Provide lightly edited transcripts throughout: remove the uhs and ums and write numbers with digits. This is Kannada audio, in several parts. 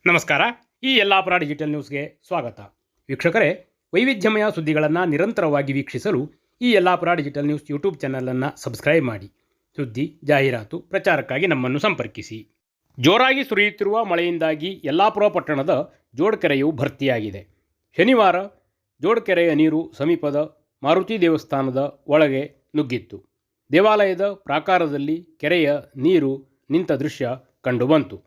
ನಮಸ್ಕಾರ. ಈ ಯಲ್ಲಾಪುರ ಡಿಜಿಟಲ್ ನ್ಯೂಸ್ಗೆ ಸ್ವಾಗತ. ವೀಕ್ಷಕರೇ, ವೈವಿಧ್ಯಮಯ ಸುದ್ದಿಗಳನ್ನು ನಿರಂತರವಾಗಿ ವೀಕ್ಷಿಸಲು ಈ ಯಲ್ಲಾಪುರ ಡಿಜಿಟಲ್ ನ್ಯೂಸ್ ಯೂಟ್ಯೂಬ್ ಚಾನಲನ್ನು ಸಬ್ಸ್ಕ್ರೈಬ್ ಮಾಡಿ. ಸುದ್ದಿ, ಜಾಹೀರಾತು, ಪ್ರಚಾರಕ್ಕಾಗಿ ನಮ್ಮನ್ನು ಸಂಪರ್ಕಿಸಿ. ಜೋರಾಗಿ ಸುರಿಯುತ್ತಿರುವ ಮಳೆಯಿಂದಾಗಿ ಯಲ್ಲಾಪುರ ಪಟ್ಟಣದ ಜೋಡಕೆರೆಯು ಭರ್ತಿಯಾಗಿದೆ. ಶನಿವಾರ ಜೋಡಕೆರೆಯ ನೀರು ಸಮೀಪದ ಮಾರುತಿ ದೇವಸ್ಥಾನದ ಒಳಗೆ ನುಗ್ಗಿತ್ತು. ದೇವಾಲಯದ ಪ್ರಾಕಾರದಲ್ಲಿ ಕೆರೆಯ ನೀರು ನಿಂತ ದೃಶ್ಯ ಕಂಡುಬಂತು.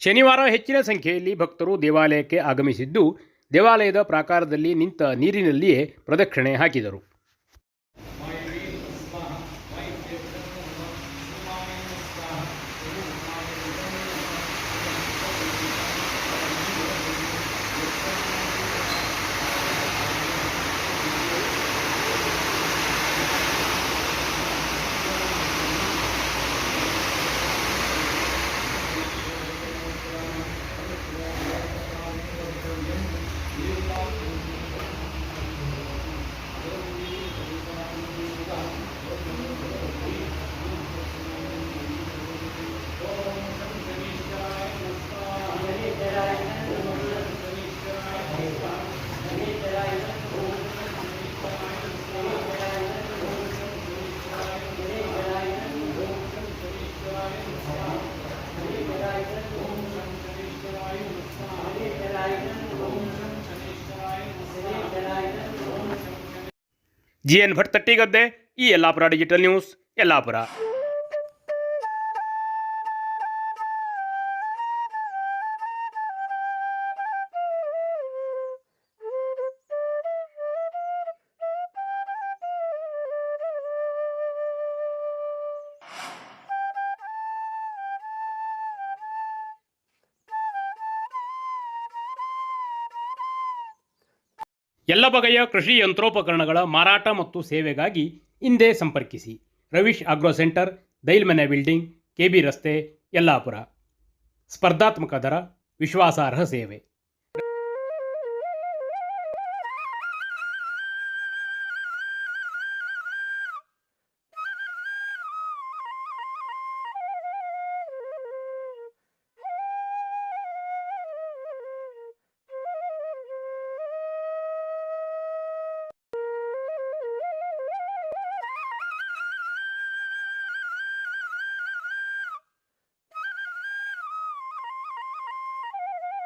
ಶನಿವಾರ ಹೆಚ್ಚಿನ ಸಂಖ್ಯೆಯಲ್ಲಿ ಭಕ್ತರು ದೇವಾಲಯಕ್ಕೆ ಆಗಮಿಸಿದ್ದು, ದೇವಾಲಯದ ಪ್ರಾಕಾರದಲ್ಲಿ ನಿಂತ ನೀರಿನಲ್ಲಿಯೇ ಪ್ರದಕ್ಷಿಣೆ ಹಾಕಿದರು. GN ಭಟ್ ತಟ್ಟಿಗದ್ದೆ, ಈ ಯಲ್ಲಾಪುರ ಡಿಜಿಟಲ್ ನ್ಯೂಸ್, ಯಲ್ಲಾಪುರ. ಎಲ್ಲ ಬಗೆಯ ಕೃಷಿ ಯಂತ್ರೋಪಕರಣಗಳ ಮಾರಾಟ ಮತ್ತು ಸೇವೆಗಾಗಿ ಹಿಂದೆ ಸಂಪರ್ಕಿಸಿ. Ravish agro centre, Dailmane building, KB ರಸ್ತೆ, ಯಲ್ಲಾಪುರ. ಸ್ಪರ್ಧಾತ್ಮಕ ದರ, ವಿಶ್ವಾಸಾರ್ಹ ಸೇವೆ.